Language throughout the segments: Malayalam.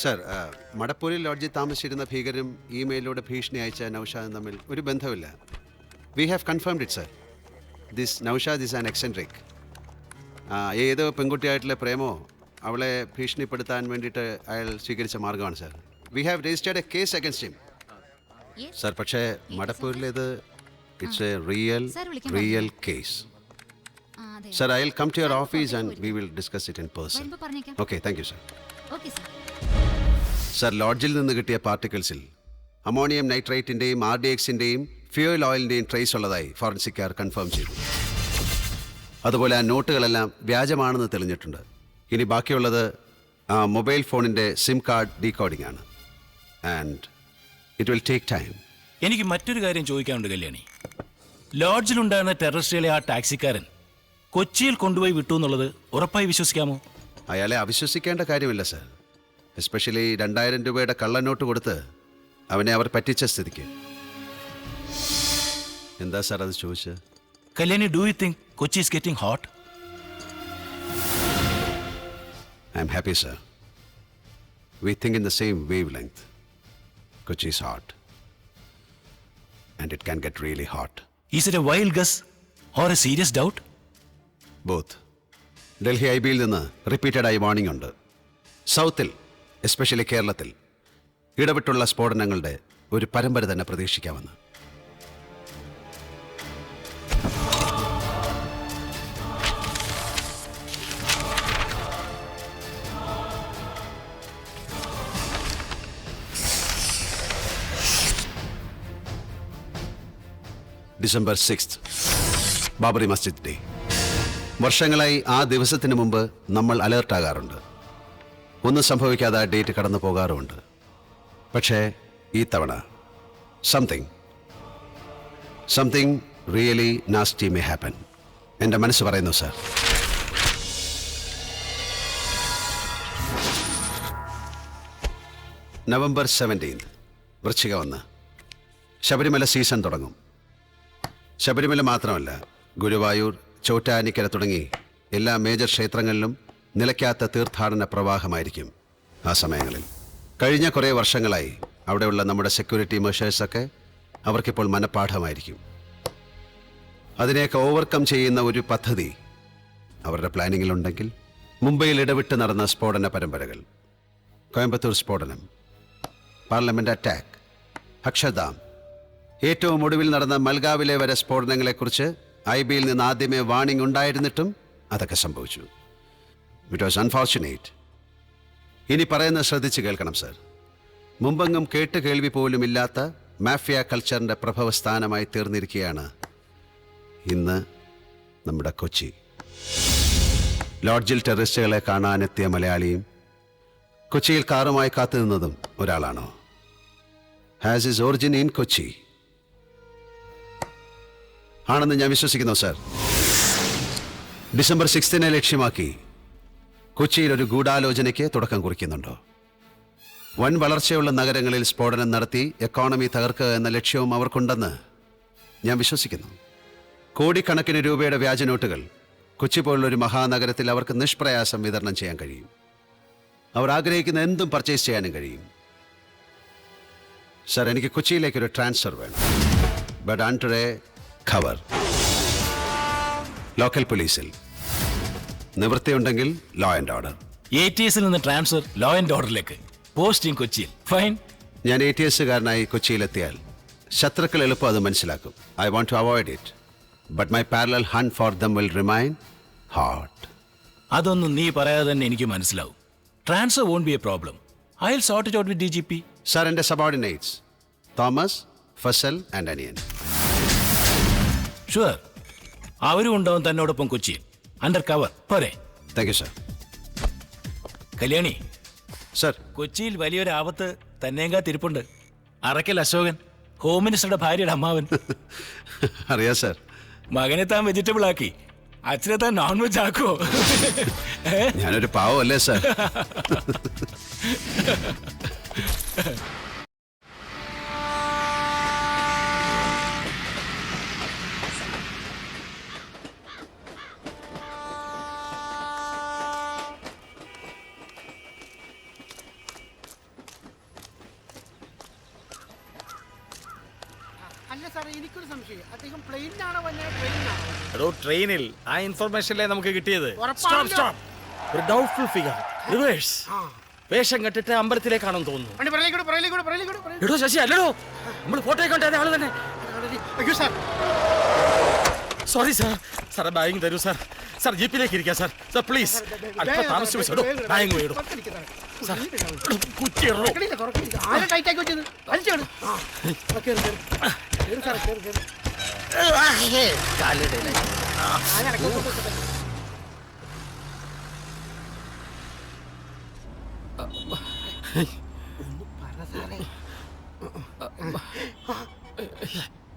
സർ, മടപ്പൂരിൽ ലോഡ്ജിൽ താമസിച്ചിരുന്ന ഭീകരനും ഇമെയിലിലൂടെ ഭീഷണി അയച്ച നൌഷാദും തമ്മിൽ ഒരു ബന്ധമില്ല. We have confirmed it sir. This Naushad is an eccentric. ഏതോ പെൺകുട്ടിയായിട്ടുള്ള പ്രേമോ അവളെ ഭീഷണിപ്പെടുത്താൻ വേണ്ടിയിട്ട് അയാൾ സ്വീകരിച്ച മാർഗമാണ് sir. We have registered a case against him. Sir, പക്ഷേ മടപ്പൂരിലേത് it's a real case. Sir, I will come to your office and we will discuss it in person. Okay, thank you sir. Sir, ലോഡ്ജിൽ നിന്ന് കിട്ടിയ പാർട്ടിക്കിൾസിൽ അമോണിയം നൈട്രേറ്റിൻ്റെയും RDXൻ്റെയും ഫ്യൂൽ ഓയിലിൻ്റെയും ട്രേസ് ഉള്ളതായി ഫോറൻസിക്കാർ കൺഫേം ചെയ്തു. അതുപോലെ ആ നോട്ടുകളെല്ലാം വ്യാജമാണെന്ന് തെളിഞ്ഞിട്ടുണ്ട്. ഇനി ബാക്കിയുള്ളത് ആ മൊബൈൽ ഫോണിൻ്റെ സിം കാർഡ് ഡീകോഡിംഗ് ആണ്. And it will take time. എനിക്ക് മറ്റൊരു കാര്യം ചോദിക്കാനുണ്ട് കല്യാണി. ലോഡ്ജിലുണ്ടായിരുന്ന ടെററിസ്റ്റുകളെ ആ ടാക്സിക്കാരൻ കൊച്ചിയിൽ കൊണ്ടുപോയി വിട്ടു എന്നുള്ളത് ഉറപ്പായി വിശ്വസിക്കാമോ? അയാളെ അവിശ്വസിക്കേണ്ട കാര്യമില്ല സർ. എസ്പെഷ്യലി 2000 രൂപയുടെ കള്ളനോട്ട് കൊടുത്ത് അവനെ അവർ പറ്റിച്ച സ്ഥിതിക്ക്. എന്താ സാർ അത് ചോദിച്ചത്? Kalyani, do you think Kochi is getting hot? I am happy sir. We think in the same wave length. Kochi is hot. And it can get really hot. Is it a wild guess or a serious doubt? Both. Delhi IBയിൽ നിന്ന് റിപ്പീറ്റഡായി വാർണിംഗ് ഉണ്ട്. സൗത്തിൽ, എസ്പെഷ്യലി കേരളത്തിൽ, ഇടവിട്ടുള്ള സ്ഫോടനങ്ങളുടെ ഒരു പരമ്പര തന്നെ പ്രതീക്ഷിക്കാമെന്ന്. December 6th, Babri Masjid day. വർഷങ്ങളായി ആ ദിവസത്തിന് മുമ്പ് നമ്മൾ അലേർട്ടാകാറുണ്ട്. ഒന്നും സംഭവിക്കാതെ ആ ഡേറ്റ് കടന്നു പോകാറുമുണ്ട്. പക്ഷേ ഈ തവണ something really nasty may happen. എൻ്റെ മനസ്സ് പറയുന്നു സാർ. November 17th, വൃശ്ചിക 1, ശബരിമല സീസൺ തുടങ്ങും. ശബരിമല മാത്രമല്ല, ഗുരുവായൂർ, ചോറ്റാനിക്കര തുടങ്ങി എല്ലാ മേജർ ക്ഷേത്രങ്ങളിലും നിലയ്ക്കാത്ത തീർത്ഥാടന പ്രവാഹമായിരിക്കും ആ സമയങ്ങളിൽ. കഴിഞ്ഞ കുറേ വർഷങ്ങളായി അവിടെയുള്ള നമ്മുടെ സെക്യൂരിറ്റി മെഷേഴ്സൊക്കെ അവർക്കിപ്പോൾ മനഃപ്പാഠമായിരിക്കും. അതിനെയൊക്കെ ഓവർകം ചെയ്യുന്ന ഒരു പദ്ധതി അവരുടെ പ്ലാനിങ്ങിലുണ്ടെങ്കിൽ മുംബൈയിൽ ഇടവിട്ട് നടന്ന സ്ഫോടന പരമ്പരകൾ, കോയമ്പത്തൂർ സ്ഫോടനം, പാർലമെന്റ് അറ്റാക്ക്, അക്ഷർധാം, ഏറ്റവും ഒടുവിൽ നടന്ന മൽഗാവിലെ വരെ സ്ഫോടനങ്ങളെക്കുറിച്ച് IBയിൽ നിന്ന് ആദ്യമേ വാർണിംഗ് ഉണ്ടായിരുന്നിട്ടും അതൊക്കെ സംഭവിച്ചു. It was unfortunate. ഇനി പറയുന്നത് ശ്രദ്ധിച്ച് കേൾക്കണം സർ. മുമ്പെങ്ങും കേട്ട് കേൾവി പോലും ഇല്ലാത്ത മാഫിയ കൾച്ചറിൻ്റെ പ്രഭവ സ്ഥാനമായി തീർന്നിരിക്കുകയാണ് ഇന്ന് നമ്മുടെ കൊച്ചി. ലോഡ്ജിൽ ടെററിസ്റ്റുകളെ കാണാനെത്തിയ മലയാളിയും കൊച്ചിയിൽ കാറുമായി കാത്തുനിന്നതും ഒരാളാണോ? Has his origin in Kochi ആണെന്ന് ഞാൻ വിശ്വസിക്കുന്നു സർ. December 6th ലക്ഷ്യമാക്കി കൊച്ചിയിൽ ഒരു ഗൂഢാലോചനയ്ക്ക് തുടക്കം കുറിക്കുന്നുണ്ടോ? വൻ വളർച്ചയുള്ള നഗരങ്ങളിൽ സ്ഫോടനം നടത്തി എക്കോണമി തകർക്കുക എന്ന ലക്ഷ്യവും അവർക്കുണ്ടെന്ന് ഞാൻ വിശ്വസിക്കുന്നു. കോടിക്കണക്കിന് രൂപയുടെ വ്യാജനോട്ടുകൾ കൊച്ചി പോലുള്ളൊരു മഹാനഗരത്തിൽ അവർക്ക് നിഷ്പ്രയാസം വിതരണം ചെയ്യാൻ കഴിയും. അവർ ആഗ്രഹിക്കുന്ന എന്തും പർച്ചേസ് ചെയ്യാനും കഴിയും. സർ, എനിക്ക് കൊച്ചിയിലേക്കൊരു ട്രാൻസ്ഫർ വേണം. But under a cover. Local പോലീസിൽ നിവൃത്തിയുണ്ടെങ്കിൽ ലോ ആൻഡ് ഓർഡർ. ATSൽ നിന്ന് ട്രാൻസ്ഫർ ലോ ആൻഡ് ഓർഡറിലേക്ക്. പോസ്റ്റിംഗ് കൊച്ചിയിൽ. ഫൈൻ. ഞാൻ ATSകാരനായി കൊച്ചിയിലെത്തിയാൽ ശത്രുക്കൾ എളുപ്പം അത് മനസ്സിലാക്കും. I want to avoid it. But my parallel hunt for them will remain hot. അതൊന്നും നീ പറയാതെ തന്നെ എനിക്ക് മനസ്സിലാവും. Transfer won't be a problem. I will sort it out with DGP. Sir, എൻ്റെ സബോർഡിനേറ്റ്സ് തോമസ്, ഫസൽ ആൻഡ് അനിയൻ. ഷുവർ. അവരും ഉണ്ടാവും തന്നോടൊപ്പം കൊച്ചിയിൽ. Under cover. പോരെ? Thank you sir. Kalyani sir, കൊച്ചിയിൽ വലിയൊരു ആപത്ത് തന്നെങ്കാ തിരുപ്പുണ്ട്. അറക്കൽ അശോകൻ, ഹോം മിനിസ്റ്ററുടെ ഭാര്യയുടെ അമ്മാവൻ. അറിയാം സർ. മകനെ താൻ വെജിറ്റബിൾ ആക്കി, അച്ഛനെ താൻ നോൺ വെജ് ആക്കുവോ? ഞാനൊരു പാവമല്ലേ സർ? അല്ല സാറേ, എനിക്കൊരു സംശയം. അദ്ദേഹം പ്ലെയിനിലാണോ വന്നത്, ട്രെയിനിലാണോ? എടോ, ട്രെയിനിൽ ആ ഇൻഫർമേഷനിലെ നമുക്ക് കിട്ടിയത്. ഉറപ്പാണല്ലോ. ഒരു ഡൗട്ട്ഫുൾ ഫിഗർ റിവേഴ്സ് വേഷം കെട്ടിട്ട് അമ്പലത്തിലേക്കാണെന്ന് തോന്നുന്നു. വണ്ടി പുറകിലേക്ക് വിട്. എടോ ശശി, അല്ലടോ, നമ്മൾ ഫോട്ടോ കണ്ടേ ആള് തന്നെ. അയ്യോ sir. Sorry sir. Sir bag തരൂ സാർ. സാർ ജീപ്പിലേക്ക് ഇരിക്കാം സാർ. സാർ പ്ലീസ്, അല്പം താമസിച്ചു സാർ. ബാഗ് വേണം സാർ. കുറ്റിയിടോ. ആരെ ടൈറ്റ് ആക്കി വെച്ചത്? വലിച്ചോട്.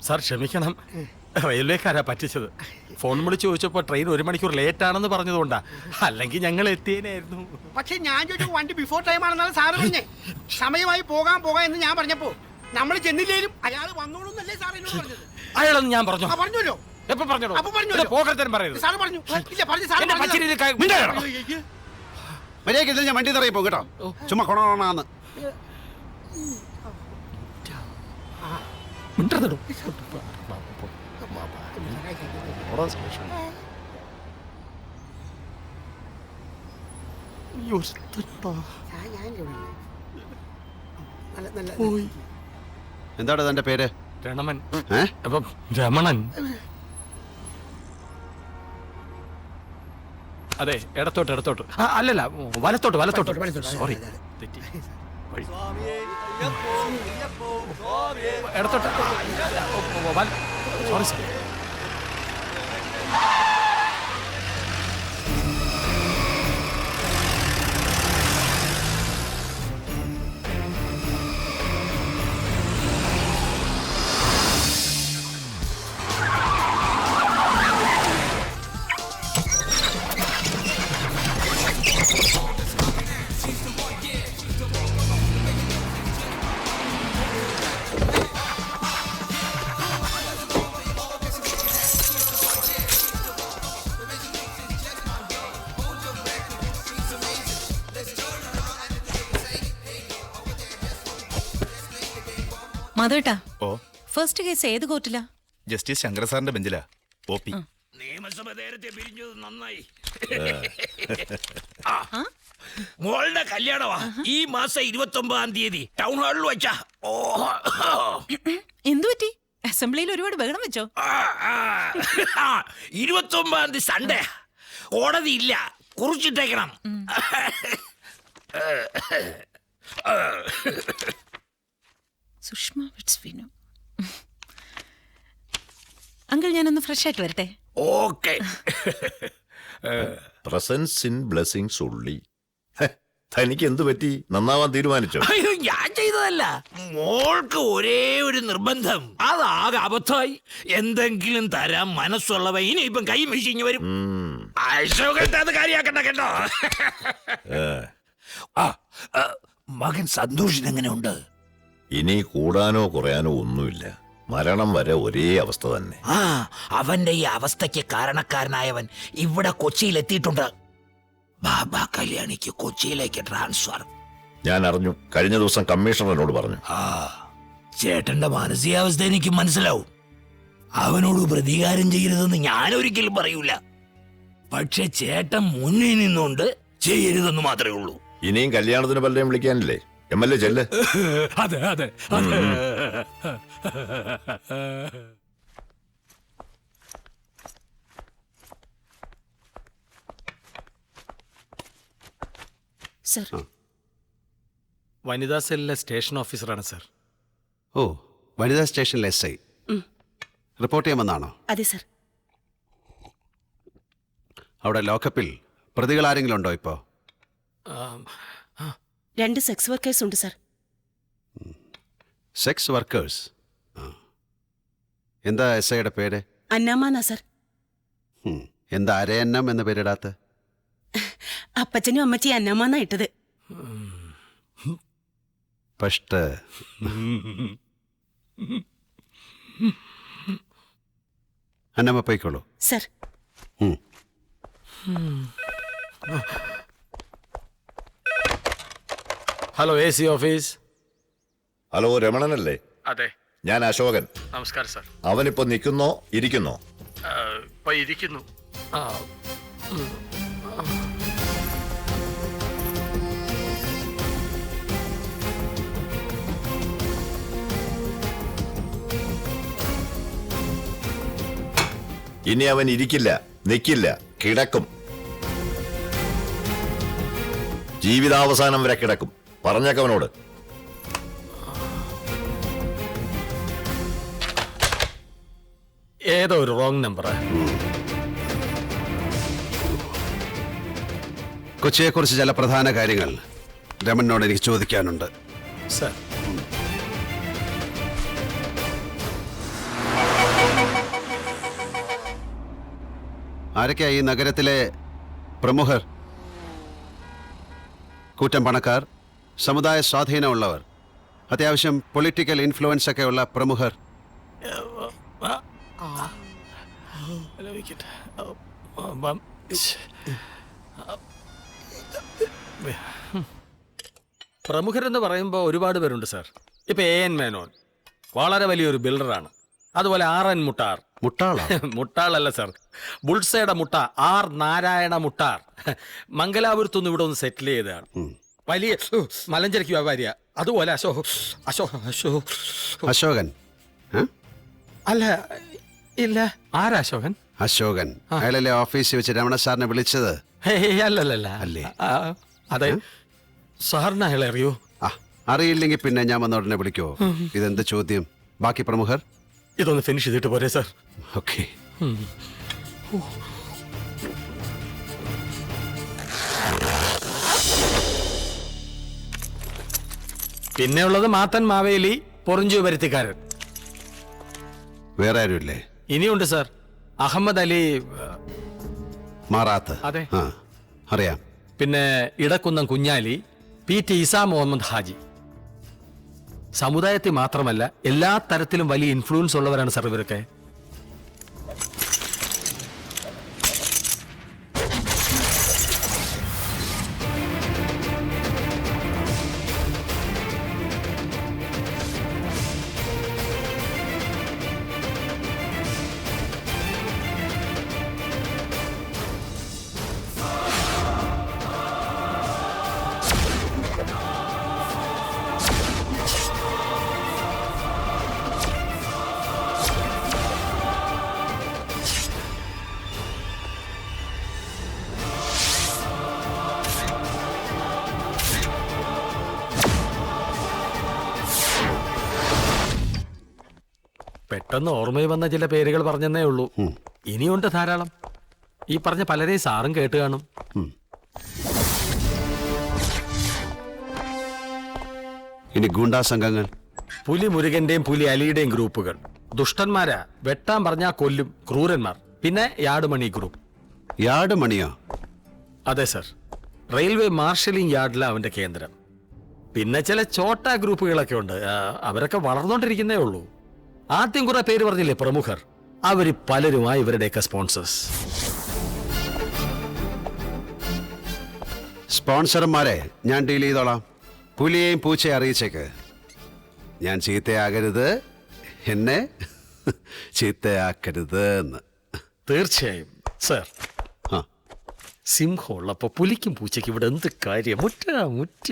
സാർ ക്ഷമിക്കണം, റെയിൽവേക്കാരാ പറ്റിച്ചത്. ഫോൺ വിളിച്ച് ചോദിച്ചപ്പോൾ ട്രെയിൻ 1 മണിക്കൂർ ലേറ്റ് ആണെന്ന് പറഞ്ഞതുകൊണ്ടാ, അല്ലെങ്കിൽ ഞങ്ങൾ എത്തിയേനായിരുന്നു. പക്ഷെ ഞാൻ ചോദിച്ചു വണ്ടി ബിഫോർ ടൈം ആണെന്നാണ് സാറ് പറഞ്ഞേ. സമയമായി പോകാം എന്ന് ഞാൻ പറഞ്ഞപ്പോ നമ്മൾ ചെന്നില്ലേലും അയാൾ വന്നോളൂന്നല്ലേ സാർ എന്നോട് പറഞ്ഞത്? അയാളൊന്നും ഞാൻ പറഞ്ഞു. പറഞ്ഞല്ലോ. എപ്പോ പറഞ്ഞോ? അപ്പൊ പറഞ്ഞല്ലോ. പോകരുതെന്ന് പറയരുത്. സാർ പറഞ്ഞു. ഇല്ല പറഞ്ഞു സാർ. എന്റെ പച്ചരിയിൽ മര്യാദയ്ക്ക് ഞാൻ വണ്ടി നിറയെ പോകും കേട്ടോ. ചുമ്മാ കൊണോണാന്ന്. എന്താണ് തന്റെ പേര്? രമണൻ. അപ്പം രമണൻ. അതെ, ഇടത്തോട്ട്. അല്ലല്ല, വലത്തോട്ട്. സോറി, തെറ്റി. ഇടത്തോട്ട്. Sorry sir. മാധവേട്ടാ, ഓ, ഫസ്റ്റ് കേസ് ഏത് കോർട്ടിലാ? ജസ്റ്റിസ് ശങ്കര സാറിന്റെ ബെഞ്ചിലാ. O P. നിയമസഭ നേരത്തെ പിരിഞ്ഞത് നന്നായി. മോളുടെ കല്യാണമാ ഈ മാസം 29-ാം തീയതി ടൗൺ ഹാളിൽ വെച്ചാ. എന്തു പറ്റി? അസംബ്ലിയിൽ ഒരുപാട് ബഹളം വെച്ചോ? 29-ാം തീയതി സൺഡേ. കോടതി ഇല്ല, കുറിച്ചിട്ടേക്കണം. സുഷ്മ വിറ്റ്സ്വിനോ. അങ്കിൾ, ഞാനൊന്ന് ഫ്രഷ് ആയിട്ട് വരട്ടെ. ഓക്കെ. പ്രസൻസ് ഇൻ ബ്ലെസ്സിങ്സ് ഉള്ളി. തനിക്ക് എന്തു പറ്റി? നന്നാവാൻ തീരുമാനിച്ചോ? അയ്യോ, ഞാൻ ചെയ്തതല്ല. മോൾക്ക് ഒരേ ഒരു നിർബന്ധം, അതാകെ അബദ്ധമായി. എന്തെങ്കിലും തരാൻ മനസ്സുള്ളവ ഇനിയിപ്പം കൈ വീശിഞ്ഞ് വരും. അത് കാര്യാക്കണ്ട കേട്ടോ. മകൻ സന്തോഷിന് എങ്ങനെയുണ്ട്? ഇനി കൂടാനോ കുറയാനോ ഒന്നുമില്ല. മരണം വരെ ഒരേ അവസ്ഥ തന്നെ. അവന്റെ ഈ അവസ്ഥയ്ക്ക് കാരണക്കാരനായവൻ ഇവിടെ കൊച്ചിയിൽ എത്തിയിട്ടുണ്ട്. ബാബ കല്യാണിക്ക് കൊച്ചിയിലേക്ക് ട്രാൻസ്ഫർ. ഞാൻ അറിഞ്ഞു. കഴിഞ്ഞ ദിവസം കമ്മീഷണറിനോട് പറഞ്ഞു. ചേട്ടന്റെ മാനസികാവസ്ഥ എനിക്ക് മനസ്സിലാവും. അവനോട് പ്രതികാരം ചെയ്യരുതെന്ന് ഞാൻ ഒരിക്കലും പറയൂല. പക്ഷെ ചേട്ടൻ മുന്നിൽ നിന്നുകൊണ്ട് ചെയ്യരുതെന്ന് മാത്രമേ ഉള്ളൂ. ഇനിയും കല്യാണത്തിന് പലരെയും വിളിക്കാനില്ലേ? MLA ചെല്ല്. അതെ. സർ, വനിതാ സെല്ലിലെ സ്റ്റേഷൻ ഓഫീസറാണ് സർ. ഓ, വനിതാ സ്റ്റേഷനിലെ SI റിപ്പോർട്ട് ചെയ്യാമെന്നാണോ? അതെ സർ. അവിടെ ലോക്കപ്പിൽ പ്രതികൾ ആരെങ്കിലും ഉണ്ടോ ഇപ്പോ? 2 സെക്സ് വർക്കേഴ്സ് ഉണ്ട് സർ. Sex workers. എന്താ SIയുടെ പേര്? അന്നാമാനാ സർ. എന്താ അരയന്നം എന്ന പേരിടാത്ത? അപ്പച്ചനും അമ്മച്ചി അന്നാമാന്നാ ഇട്ടത്. പഷ്ട്. അന്നമ്മ പോയിക്കോളൂ sir. Hello, AC office. Hello, രമണനല്ലേ? അതെ. ഞാൻ അശോകൻ. നമസ്കാരം സാർ. അവനിപ്പോ നിൽക്കുന്നോ ഇരിക്കുന്നോ? ഇപ്പൊ ഇരിക്കുന്നു. ഇനി അവൻ ഇരിക്കില്ല, നിൽക്കില്ല, കിടക്കും. ജീവിതാവസാനം വരെ കിടക്കും. പറഞ്ഞേക്കവനോട്. ഏതോ ഒരു റോങ് നമ്പർ. കൊച്ചിയെക്കുറിച്ച് ചില പ്രധാന കാര്യങ്ങൾ രമണിനോട് എനിക്ക് ചോദിക്കാനുണ്ട്. സാർ, ആരൊക്കെയാ ഈ നഗരത്തിലെ പ്രമുഖർ? കൂറ്റൻ പണക്കാർ, സമുദായ സ്വാധീനമുള്ളവർ, അത്യാവശ്യം പൊളിറ്റിക്കൽ ഇൻഫ്ലുവൻസ് ഒക്കെ ഉള്ള പ്രമുഖർ. പ്രമുഖരെന്ന് പറയുമ്പോൾ ഒരുപാട് പേരുണ്ട് സാർ. ഇപ്പൊ AN മേനോൻ വളരെ വലിയൊരു ബിൽഡറാണ്. അതുപോലെ RN മുട്ടാർ. മുട്ടാളാ? മുട്ടാളല്ല സാർ, ബുൾസയുടെ മുട്ട R നാരായണ മുട്ടാർ. മംഗലാപുരത്തൊന്നും ഇവിടെ ഒന്ന് സെറ്റിൽ ചെയ്തതാണ്. വലിയ മലഞ്ചരക്ക് വ്യാപാരിയ. അതുപോലെ അശോകൻ? അല്ല, ഇല്ല. ആരാശോകൻ? അശോകൻ അയാളല്ലേ ഓഫീസിൽ വെച്ച് രമണ സാറിനെ വിളിച്ചത്? അല്ലല്ല. അല്ലേ? അതെ. സാറിന് അയാളെ അറിയോ? അറിയില്ലെങ്കിൽ പിന്നെ ഞാൻ വന്ന ഉടനെ വിളിക്കോ? ഇതെന്ത് ചോദ്യം? ബാക്കി പ്രമുഖർ ഇതൊന്ന് ഫിനിഷ് ചെയ്തിട്ട് പോരെ സാർ? ഓക്കെ. പിന്നെ ഉള്ളത് മാത്തൻ മാവേലി, പൊറിഞ്ചു പരുത്തിക്കാരൻ. വേറെ ആരുമില്ലേ? ഇനിയുണ്ട് സാർ. അഹമ്മദ് അലി മാറാത്ത്. അതെ. അറിയാം. പിന്നെ ഇടക്കുന്നം കുഞ്ഞാലി, PT ഇസാ മുഹമ്മദ് ഹാജി. സമുദായത്തിൽ മാത്രമല്ല എല്ലാ തരത്തിലും വലിയ ഇൻഫ്ലുവൻസ് ഉള്ളവരാണ് സാർ ഇവരൊക്കെ. പെട്ടെന്ന് ഓർമ്മയിൽ വന്ന ചില പേരുകൾ പറഞ്ഞെന്നേ ഉള്ളൂ. ഇനിയുണ്ട് ധാരാളം. ഈ പറഞ്ഞ പലരെയും സാറും കേട്ട് കാണും. ഇനി ഗുണ്ടാ സംഘങ്ങൾ? പുലി മുരുകന്റെയും പുലി അലിയുടെയും ഗ്രൂപ്പുകൾ. ദുഷ്ടന്മാരാ, വെട്ടാൻ പറഞ്ഞാ കൊല്ലും, ക്രൂരന്മാർ. പിന്നെ യാർഡ്മണി ഗ്രൂപ്പ്. യാർഡ് മണിയോ? അതെ സർ, റെയിൽവേ മാർഷലിംഗ് യാർഡിലാണ് അവന്റെ കേന്ദ്രം. പിന്നെ ചില ചോട്ട ഗ്രൂപ്പുകളൊക്കെ ഉണ്ട്. അവരൊക്കെ വളർന്നുകൊണ്ടിരിക്കുന്നേ ഉള്ളൂ. ആദ്യം കുറെ പേര് പറഞ്ഞില്ലേ പ്രമുഖർ, അവര് പലരുമായി ഇവരുടെയൊക്കെ സ്പോൺസേഴ്സ്. സ്പോൺസർമാരെ ഞാൻ ഡീൽ ചെയ്തോളാം. പുലിയെയും പൂച്ചയെ അറിയിച്ചേക്ക്. ഞാൻ ചീത്തയാകരുത്, എന്നെ ചീത്തയാക്കരുത് എന്ന്. തീർച്ചയായും സർ. സിംഹം ഉള്ളപ്പോ പുലിക്കും പൂച്ചയ്ക്കും ഇവിടെ എന്ത് കാര്യം? മുറ്റ